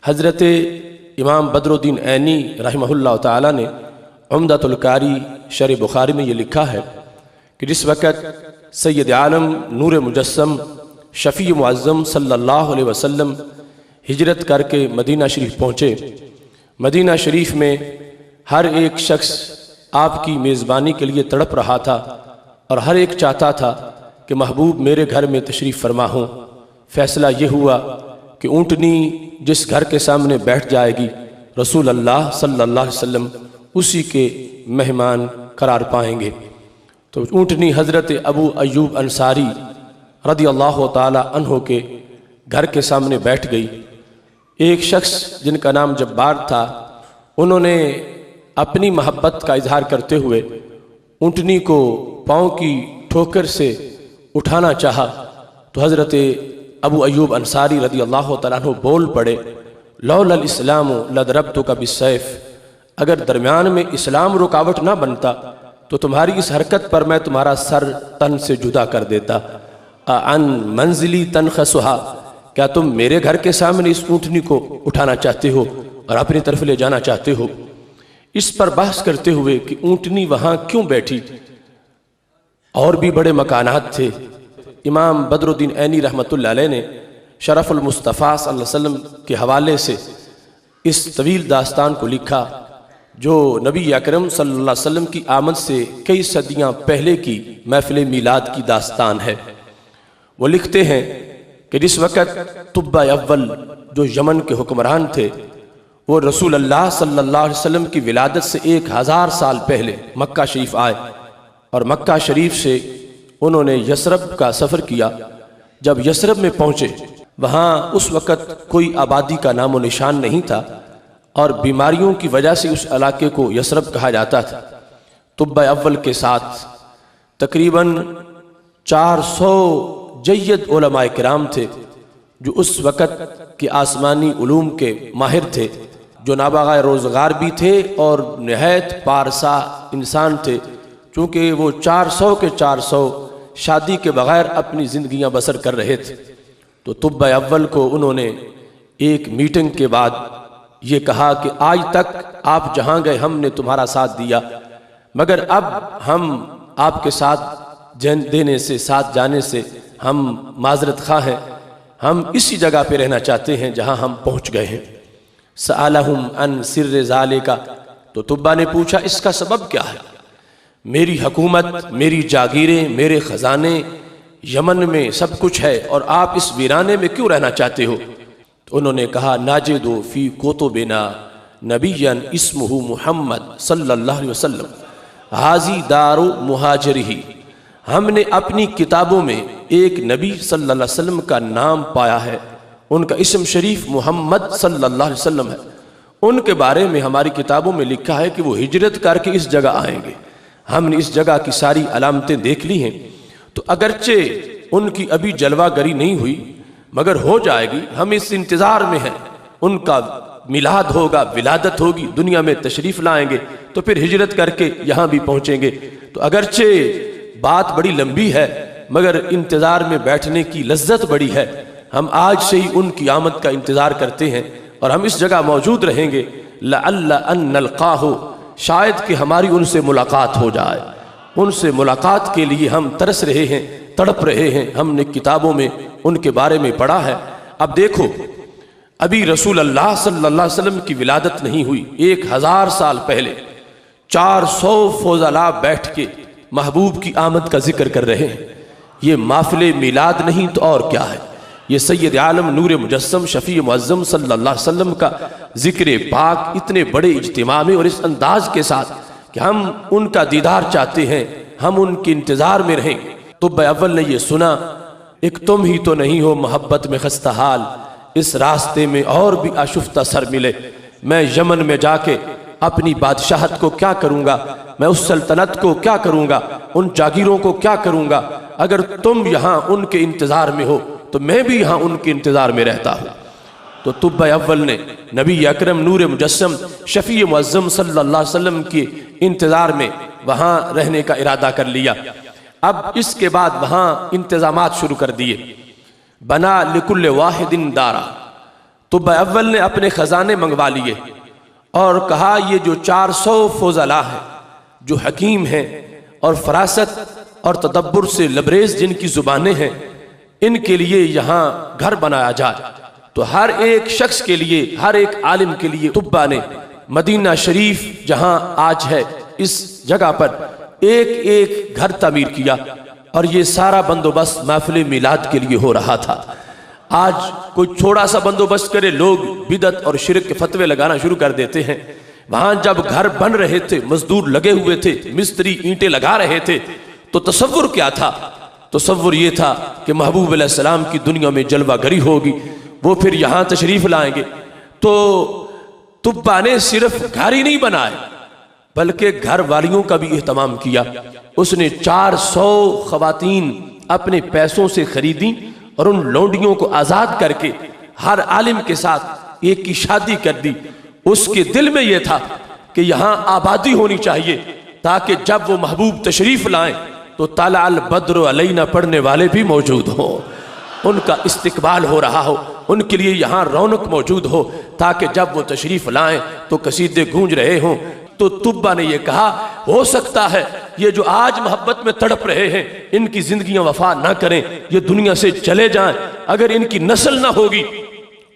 حضرت امام بدرالدین عینی رحمہ تعالی نے عمدۃ القاری شرح بخاری میں یہ لکھا ہے کہ جس وقت سید عالم نور مجسم شفیع معظم صلی اللہ علیہ وسلم ہجرت کر کے مدینہ شریف پہنچے، مدینہ شریف میں ہر ایک شخص آپ کی میزبانی کے لیے تڑپ رہا تھا اور ہر ایک چاہتا تھا کہ محبوب میرے گھر میں تشریف فرما ہوں۔ فیصلہ یہ ہوا کہ اونٹنی جس گھر کے سامنے بیٹھ جائے گی رسول اللہ صلی اللہ علیہ وسلم اسی کے مہمان قرار پائیں گے۔ تو اونٹنی حضرت ابو ایوب انصاری رضی اللہ تعالی عنہ کے گھر کے سامنے بیٹھ گئی۔ ایک شخص جن کا نام جبار تھا، انہوں نے اپنی محبت کا اظہار کرتے ہوئے اونٹنی کو پاؤں کی ٹھوکر سے اٹھانا چاہا تو حضرت ابو ایوب انصاری رضی اللہ تعالیٰ عنہ بول پڑے، لولا الاسلام لضربتک بالسیف، اگر درمیان میں اسلام رکاوٹ نہ بنتا تو تمہاری اس حرکت پر میں تمہارا سر تن سے جدا کر دیتا۔ عن منزلی تنخسھا، کیا تم میرے گھر کے سامنے اس اونٹنی کو اٹھانا چاہتے ہو اور اپنی طرف لے جانا چاہتے ہو؟ اس پر بحث کرتے ہوئے کہ اونٹنی وہاں کیوں بیٹھی، اور بھی بڑے مکانات تھے۔ امام بدرالدین عینی رحمۃ اللہ علیہ نے شرف المصطفیٰ صلی اللہ علیہ وسلم کے حوالے سے اس طویل داستان کو لکھا جو نبی اکرم صلی اللہ علیہ وسلم کی آمد سے کئی صدیاں پہلے کی محفل میلاد کی داستان ہے۔ وہ لکھتے ہیں کہ جس وقت طبہ اول جو یمن کے حکمران تھے، وہ رسول اللہ صلی اللہ علیہ وسلم کی ولادت سے 1000 سال پہلے مکہ شریف آئے اور مکہ شریف سے انہوں نے یثرب کا سفر کیا۔ جب یثرب میں پہنچے، وہاں اس وقت کوئی آبادی کا نام و نشان نہیں تھا اور بیماریوں کی وجہ سے اس علاقے کو یثرب کہا جاتا تھا۔ طبہ اول کے ساتھ تقریباً 400 جید علماء کرام تھے جو اس وقت کے آسمانی علوم کے ماہر تھے، جو نابغہ روزگار بھی تھے اور نہایت پارسا انسان تھے، چونکہ وہ 400 کے 400 شادی کے بغیر اپنی زندگیاں بسر کر رہے تھے۔ تو طبہ اول کو انہوں نے ایک میٹنگ کے بعد یہ کہا کہ آج تک آپ جہاں گئے ہم نے تمہارا ساتھ دیا، مگر اب ہم آپ کے ساتھ دینے سے، ساتھ جانے سے ہم معذرت خواہ ہیں، ہم اسی جگہ پہ رہنا چاہتے ہیں جہاں ہم پہنچ گئے ہیں۔ سألہم عن سر ذالک، تو طبہ نے پوچھا اس کا سبب کیا ہے؟ میری حکومت، میری جاگیریں، میرے خزانے یمن میں سب کچھ ہے اور آپ اس ویرانے میں کیوں رہنا چاہتے ہو؟ تو انہوں نے کہا ناجد فی کتبنا نبیا اسمہ محمد صلی اللہ علیہ وسلم حاذی دار مہاجرہ، ہم نے اپنی کتابوں میں ایک نبی صلی اللہ علیہ وسلم کا نام پایا ہے، ان کا اسم شریف محمد صلی اللہ علیہ وسلم ہے، ان کے بارے میں ہماری کتابوں میں لکھا ہے کہ وہ ہجرت کر کے اس جگہ آئیں گے۔ ہم نے اس جگہ کی ساری علامتیں دیکھ لی ہیں، تو اگرچہ ان کی ابھی جلوہ گری نہیں ہوئی مگر ہو جائے گی، ہم اس انتظار میں ہیں، ان کا میلاد ہوگا، ولادت ہوگی، دنیا میں تشریف لائیں گے تو پھر ہجرت کر کے یہاں بھی پہنچیں گے۔ تو اگرچہ بات بڑی لمبی ہے مگر انتظار میں بیٹھنے کی لذت بڑی ہے، ہم آج سے ہی ان کی آمد کا انتظار کرتے ہیں اور ہم اس جگہ موجود رہیں گے، لعل ان نلقاہ، شاید کہ ہماری ان سے ملاقات ہو جائے، ان سے ملاقات کے لیے ہم ترس رہے ہیں، تڑپ رہے ہیں، ہم نے کتابوں میں ان کے بارے میں پڑھا ہے۔ اب دیکھو ابھی رسول اللہ صلی اللہ علیہ وسلم کی ولادت نہیں ہوئی، 1000 سال پہلے 400 فضلاء بیٹھ کے محبوب کی آمد کا ذکر کر رہے ہیں۔ یہ محفل میلاد نہیں تو اور کیا ہے، یہ سید عالم نور مجسم شفیع معظم صلی اللہ علیہ وسلم کا ذکر پاک اتنے بڑے اجتماع میں اور اس انداز کے ساتھ کہ ہم ان کا دیدار چاہتے ہیں، ہم ان کے انتظار میں رہیں۔ طبہ اول نے یہ سنا، ایک تم ہی تو نہیں ہو محبت میں خستہ حال، اس راستے میں اور بھی آشفتہ سر ملے، میں یمن میں جا کے اپنی بادشاہت کو کیا کروں گا، میں اس سلطنت کو کیا کروں گا، ان جاگیروں کو کیا کروں گا، اگر تم یہاں ان کے انتظار میں ہو تو میں بھی یہاں ان کے انتظار میں رہتا ہوں۔ تو طبہ اول نے نبی اکرم نور مجسم شفیع معظم صلی اللہ علیہ وسلم کے انتظار میں وہاں رہنے کا ارادہ کر لیا۔ اب اس کے بعد وہاں انتظامات شروع کر دیے، بنا لکل واحد دارا، طب اول نے اپنے خزانے منگوا لیے اور کہا یہ جو 400 فضلاء ہیں جو حکیم ہیں اور فراست اور تدبر سے لبریز جن کی زبانیں ہیں، ان کے لیے یہاں گھر بنایا جائے۔ تو ہر ایک شخص کے لیے، ہر ایک عالم کے لیے طبا نے مدینہ شریف جہاں آج ہے اس جگہ پر ایک ایک گھر تعمیر کیا، اور یہ سارا بندوبست محفل میلاد کے لیے ہو رہا تھا۔ آج کوئی تھوڑا سا بندوبست کرے، لوگ بدعت اور شرک کے فتوے لگانا شروع کر دیتے ہیں۔ وہاں جب گھر بن رہے تھے، مزدور لگے ہوئے تھے، مستری اینٹیں لگا رہے تھے، تو تصور کیا تھا؟ تصور یہ تھا کہ محبوب علیہ السلام کی دنیا میں جلوہ گری ہوگی، وہ پھر یہاں تشریف لائیں گے۔ تو طبا نے صرف گھر ہی نہیں بنائے بلکہ گھر والیوں کا بھی اہتمام کیا۔ اس نے 400 خواتین اپنے پیسوں سے خریدیں اور ان لونڈیوں کو آزاد کر کے ہر عالم کے ساتھ ایک کی شادی کر دی۔ اس کے دل میں یہ تھا کہ یہاں آبادی ہونی چاہیے تاکہ جب وہ محبوب تشریف لائیں تو طلع البدر علینا پڑھنے والے بھی موجود ہوں، ان کا استقبال ہو رہا ہو، ان کے لیے یہاں رونق موجود ہو، تاکہ جب وہ تشریف لائیں تو قصیدے گونج رہے ہوں۔ تو طبا نے یہ کہا ہو سکتا ہے یہ جو آج محبت میں تڑپ رہے ہیں ان کی زندگیاں وفا نہ کریں، یہ دنیا سے چلے جائیں، اگر ان کی نسل نہ ہوگی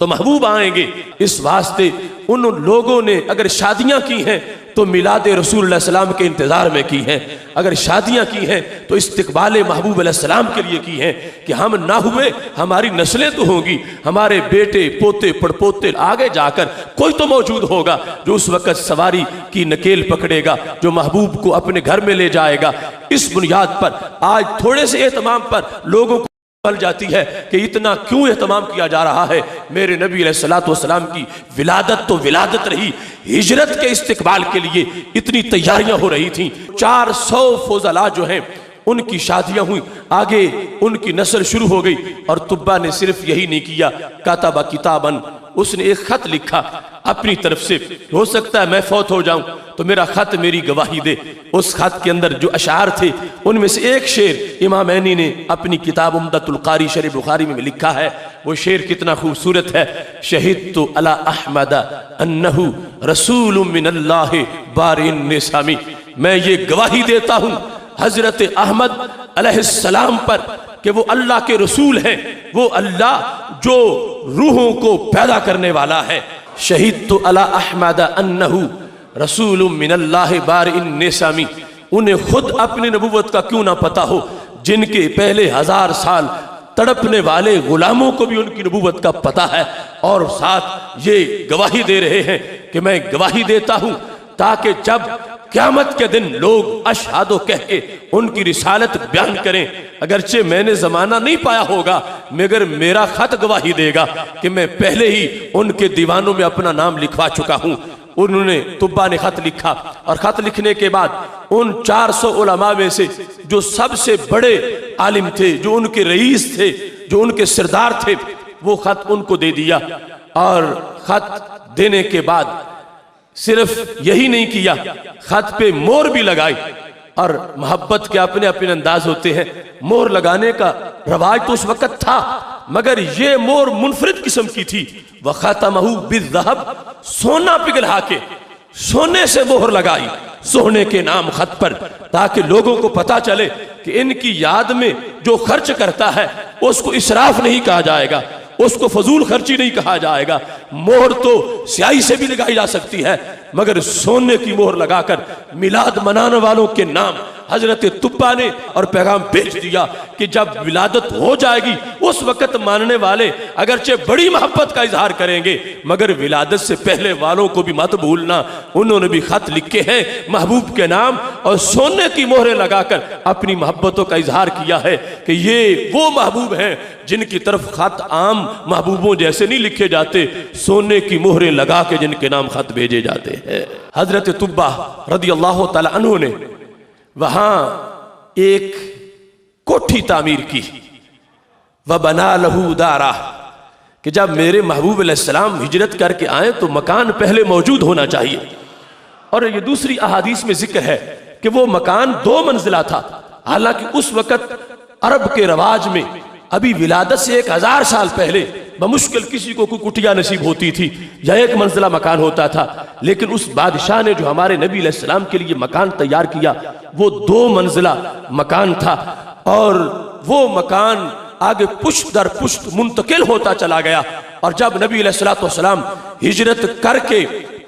تو محبوب آئیں گے۔ اس واسطے ان لوگوں نے اگر شادیاں کی ہیں تو میلاد رسول اللہ علیہ وسلم کے انتظار میں کی ہیں، اگر شادیاں کی ہیں تو استقبال محبوب علیہ السلام کے لیے کی ہیں کہ ہم نہ ہوئے ہماری نسلیں تو ہوں گی، ہمارے بیٹے پوتے پڑپوتے آگے جا کر کوئی تو موجود ہوگا جو اس وقت سواری کی نکیل پکڑے گا، جو محبوب کو اپنے گھر میں لے جائے گا۔ اس بنیاد پر آج تھوڑے سے اہتمام پر لوگوں کو بل جاتی ہے کہ اتنا کیوں اہتمام کیا جا رہا ہے۔ میرے نبی علیہ السلام کی ولادت تو ولادت رہی، ہجرت کے استقبال کے لیے اتنی تیاریاں ہو رہی تھیں۔ 400 فضلاء جو ہیں ان کی شادیاں ہوئی، آگے ان کی نسل شروع ہو گئی۔ اور طبا نے صرف یہی نہیں کیا، کاتبہ کتاباً، اس نے ایک خط لکھا اپنی طرف سے، ہو سکتا ہے میں فوت ہو جاؤں تو میرا خط میری گواہی دے۔ اس خط کے اندر جو اشعار تھے ان میں سے ایک شعر امام عینی نے اپنی کتاب عمدۃ القاری شرح بخاری میں لکھا ہے۔ وہ شعر کتنا خوبصورت ہے، شہدت علی احمد انہ رسول من اللہ بارئ النسام، میں یہ گواہی دیتا ہوں حضرت احمد علیہ السلام پر کہ وہ اللہ کے رسول ہیں، وہ اللہ جو روحوں کو پیدا کرنے والا ہے۔ شہدت علی احمد انہ رسول من اللہ بارئ النسام، انہیں خود اپنی نبوت کا کیوں نہ پتا ہو، جن کے پہلے 1000 سال تڑپنے والے غلاموں کو بھی ان کی نبوت کا پتا ہے، اور ساتھ یہ گواہی دے رہے ہیں کہ میں گواہی دیتا ہوں تاکہ جب قیامت کے دن لوگ اشہادو کہہ کے ان کی رسالت بیان کریں، اگرچہ میں نے زمانہ نہیں پایا ہوگا مگر میرا خط گواہی دے گا کہ میں پہلے ہی ان کے دیوانوں میں اپنا نام لکھوا چکا ہوں۔ انہوں نے طبا نے خط لکھا، اور خط لکھنے کے بعد ان 400 علماء میں سے جو سب سے بڑے عالم تھے، جو ان کے رئیس تھے، جو ان کے سردار تھے، وہ خط ان کو دے دیا۔ اور خط دینے کے بعد صرف یہی نہیں کیا، خط پہ مور بھی لگائی۔ اور محبت کے اپنے اپنے انداز ہوتے ہیں، مور لگانے کا رواج تو اس وقت تھا، مگر یہ مور منفرد قسم کی تھی۔ وَخَاتَمَهُ بِالذَّهَبِ، سونا پگھلا کے سونے سے مہر لگائی سونے کے نام خط پر، تاکہ لوگوں کو پتا چلے کہ ان کی یاد میں جو خرچ کرتا ہے اس کو اسراف نہیں کہا جائے گا، اس کو فضول خرچی نہیں کہا جائے گا۔ مہر تو سیاہی سے بھی لگائی جا سکتی ہے، مگر سونے کی مہر لگا کر میلاد منانے والوں کے نام حضرت طبا نے اور پیغام بھیج دیا کہ جب ولادت ہو جائے گی اس وقت ماننے والے اگرچہ بڑی محبت کا اظہار کریں گے، مگر ولادت سے پہلے والوں کو بھی مت بھولنا۔ انہوں نے بھی خط لکھے ہیں محبوب کے نام اور سونے کی مہریں لگا کر اپنی محبتوں کا اظہار کیا ہے کہ یہ وہ محبوب ہیں جن کی طرف خط عام محبوبوں جیسے نہیں لکھے جاتے، سونے کی مہریں لگا کے جن کے نام خط بھیجے جاتے ہیں۔ حضرت طبا رضی اللہ تعالی عنہ نے وہاں ایک کوٹھی تعمیر کی، وَبَنَا لَهُ دَارًا، کہ جب میرے محبوب علیہ السلام ہجرت کر کے آئیں تو مکان پہلے موجود ہونا چاہیے۔ اور یہ دوسری احادیث میں ذکر ہے کہ وہ مکان 2 منزلہ تھا، حالانکہ اس وقت عرب کے رواج میں ابھی ولادت سے 1000 سال پہلے بمشکل کسی کو کوئی کٹیا نصیب ہوتی تھی یا ایک منزلہ مکان ہوتا تھا، لیکن اس بادشاہ نے جو ہمارے نبی علیہ السلام کے لیے مکان تیار کیا وہ 2 منزلہ مکان تھا، اور وہ مکان آگے پشت در پشت منتقل ہوتا چلا گیا، اور جب نبی علیہ السلام ہجرت کر کے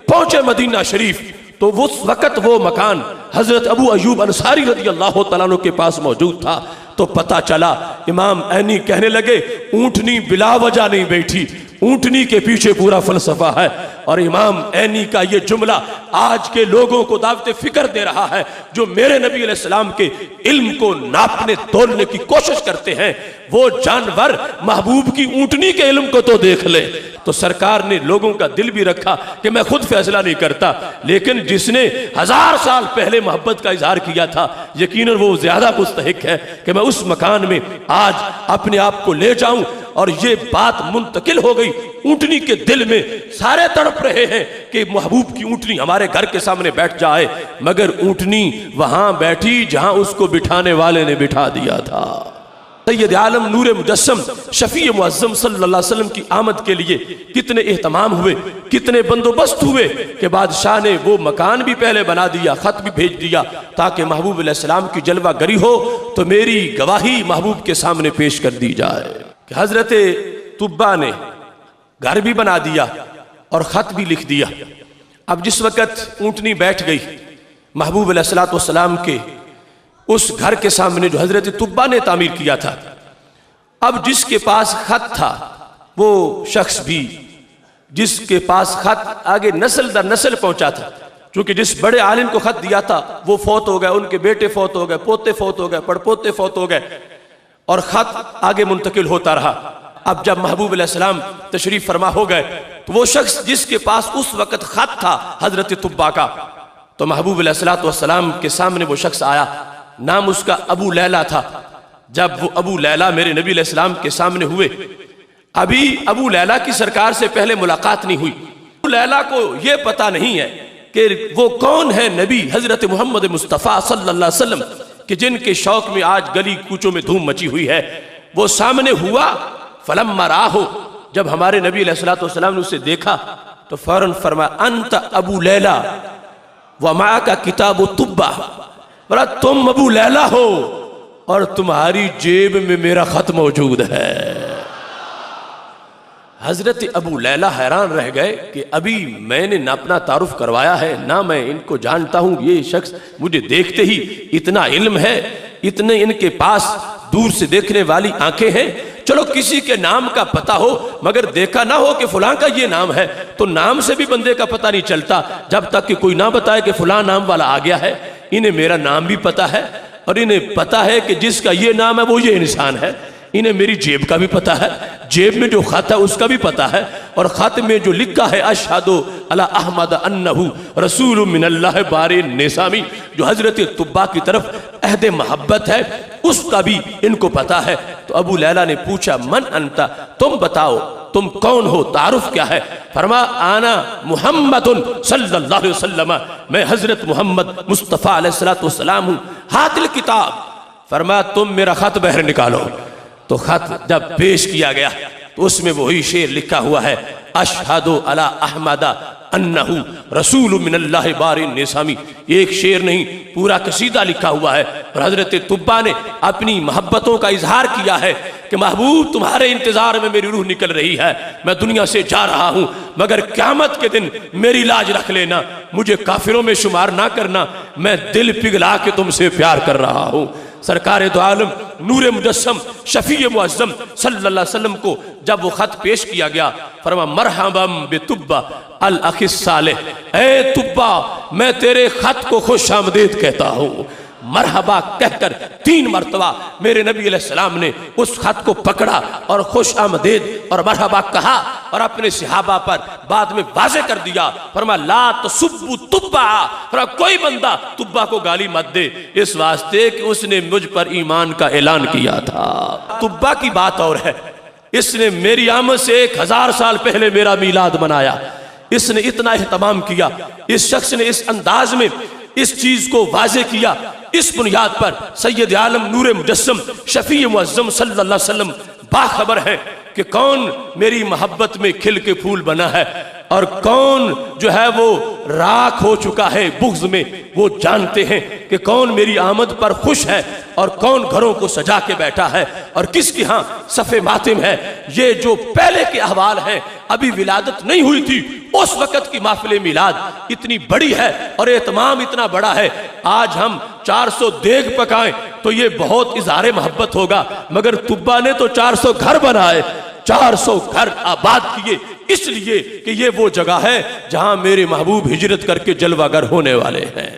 پہنچے مدینہ شریف تو اس وقت وہ مکان حضرت ابو ایوب انصاری رضی اللہ تعالیٰ عنہ کے پاس موجود تھا۔ تو پتہ چلا، امام عینی کہنے لگے اونٹنی بلا وجہ نہیں بیٹھی، اونٹنی کے پیچھے پورا فلسفہ ہے۔ اور امام عینی کا یہ جملہ آج کے لوگوں کو دعوت فکر دے رہا ہے جو میرے نبی علیہ السلام کے علم کو ناپنے تولنے کی کوشش کرتے ہیں، وہ جانور محبوب کی اونٹنی کے علم کو تو دیکھ لے۔ تو سرکار نے لوگوں کا دل بھی رکھا کہ میں خود فیصلہ نہیں کرتا، لیکن جس نے 1000 سال پہلے محبت کا اظہار کیا تھا یقیناً وہ زیادہ مستحق ہے کہ میں اس مکان میں آج اپنے آپ کو لے جاؤں۔ اور یہ بات منتقل ہو گئی اونٹنی کے دل میں، سارے تڑپ رہے ہیں کہ محبوب کی اونٹنی ہمارے گھر کے سامنے بیٹھ جائے، مگر اونٹنی وہاں بیٹھی جہاں اس کو بٹھانے والے نے بٹھا دیا تھا۔ سید عالم نور مجسم شفیع معظم صلی اللہ علیہ وسلم کی آمد کے لیے کتنے اہتمام ہوئے، کتنے بندوبست ہوئے کہ بادشاہ نے وہ مکان بھی پہلے بنا دیا، خط بھی بھیج دیا تاکہ محبوب علیہ السلام کی جلوہ گری ہو تو میری گواہی محبوب کے سامنے پیش کر دی جائے۔ کہ حضرت طبا نے گھر بھی بنا دیا اور خط بھی لکھ دیا۔ اب جس وقت اونٹنی بیٹھ گئی محبوب علیہ السلام کے اس گھر کے سامنے جو حضرت طبا نے تعمیر کیا تھا، اب جس کے پاس خط تھا وہ شخص بھی جس کے پاس خط آگے نسل در نسل پہنچا تھا، چونکہ جس بڑے عالم کو خط دیا تھا وہ فوت ہو گئے، ان کے بیٹے فوت ہو گئے، پوتے فوت ہو گئے، پڑپوتے فوت ہو گئے، اور خط آگے منتقل ہوتا رہا۔ اب جب محبوب علیہ السلام تشریف فرما ہو گئے تو وہ شخص جس کے پاس اس وقت خط تھا حضرت طبا کا، تو محبوب علیہ السلام کے سامنے وہ شخص آیا، نام اس کا ابو لیلہ تھا۔ جب وہ ابو لیلہ میرے نبی علیہ السلام کے سامنے ہوئے، ابھی ابو لیلہ کی سرکار سے پہلے ملاقات نہیں ہوئی، ابو لیلہ کو یہ پتہ نہیں ہے کہ وہ کون ہے نبی حضرت محمد مصطفیٰ صلی اللہ علیہ وسلم کہ جن کے شوق میں آج گلی کوچوں میں دھوم مچی ہوئی ہے۔ وہ سامنے ہوا، فلما راہو، جب ہمارے نبی علیہ السلام نے اسے دیکھا تو فوراً فرمایا انت ابو لیلہ ومعک کتاب طبا، بولا تم ابو لیلہ ہو اور تمہاری جیب میں میرا خط موجود ہے۔ حضرت ابو لیلہ حیران رہ گئے کہ ابھی میں نے نہ اپنا تعارف کروایا ہے نہ میں ان کو جانتا ہوں، یہ شخص مجھے دیکھتے ہی اتنا علم ہے، اتنے ان کے پاس دور سے دیکھنے والی آنکھیں ہیں، چلو کسی کے نام کا پتہ ہو مگر دیکھا نہ ہو کہ فلاں کا یہ نام ہے، تو نام سے بھی بندے کا پتہ نہیں چلتا جب تک کہ کوئی نہ بتائے کہ فلاں نام والا آ گیا ہے۔ انہیں میرا نام بھی پتہ ہے اور انہیں پتہ ہے کہ جس کا یہ نام ہے وہ یہ انسان ہے، انہیں میری جیب کا بھی پتہ ہے، جیب میں جو خط ہے اس کا بھی پتہ ہے، اور خط میں جو لکھا ہے اشہد علی احمد انہ رسول من اللہ بار نسامی، جو حضرت طبا کی طرف عہد محبت ہے اس کا بھی ان کو پتہ ہے۔ تو ابو لیلہ نے پوچھا من انتا، تم بتاؤ تم کون ہو، تعارف کیا ہے؟ فرما آنا محمد صلی اللہ علیہ وسلم، میں حضرت محمد مصطفیٰ علیہ السلام ہوں، ہاتھ الکتاب، فرما تم میرا خط بہر نکالو۔ تو خط جب پیش کیا گیا تو اس میں وہی شعر لکھا ہوا ہے اشہد علی احمد انہ رسول من اللہ بار نسامی، ایک شعر نہیں پورا قصیدہ لکھا ہوا ہے، اور حضرت طبا نے اپنی محبتوں کا اظہار کیا ہے کہ محبوب تمہارے انتظار میں میری روح نکل رہی ہے، میں دنیا سے جا رہا ہوں مگر قیامت کے دن میری لاج رکھ لینا، مجھے کافروں میں شمار نہ کرنا، میں دل پگھلا کے تم سے پیار کر رہا ہوں۔ سرکار دو عالم نور مجسم شفیع معظم صلی اللہ علیہ وسلم کو جب وہ خط پیش کیا گیا فرما مرحبا بطبا الاخ الصالح، اے طبا میں تیرے خط کو خوش آمدید کہتا ہوں۔ مرحبا کہہ کر 3 مرتبہ میرے نبی علیہ السلام نے اس خط کو پکڑا اور خوش آمدید اور مرحبا کہا، اور اپنے صحابہ پر بعد میں واضح کر دیا، فرما لا تسبوا طبا، فرما کوئی بندہ طبا کو گالی مت دے، اس واسطے کہ اس نے مجھ پر ایمان کا اعلان کیا تھا۔ طبا کی بات اور ہے، اس نے میری آمد سے 1000 سال پہلے میرا میلاد منایا، اس نے اتنا اہتمام کیا، اس شخص نے اس انداز میں اس چیز کو واضح کیا۔ اس بنیاد پر سید عالم نور مجسم شفیع معظم صلی اللہ علیہ وسلم باخبر ہیں کہ کون میری محبت میں کھل کے پھول بنا ہے اور کون جو ہے وہ راکھ ہو چکا ہے بغض میں۔ وہ جانتے ہیں کہ کون میری آمد پر خوش ہے اور کون گھروں کو سجا کے بیٹھا ہے اور کس کی ہاں صف ماتم ہے۔ یہ جو پہلے کے احوال ہیں، ابھی ولادت نہیں ہوئی تھی، اس وقت کی محفل میلاد اتنی بڑی ہے اور اہتمام اتنا بڑا ہے۔ آج ہم 400 دیگ پکائیں تو یہ بہت اظہار محبت ہوگا، مگر طبا نے تو 400 گھر بنائے، 400 گھر آباد کیے، اس لیے کہ یہ وہ جگہ ہے جہاں میرے محبوب ہجرت کر کے جلوہ گر ہونے والے ہیں۔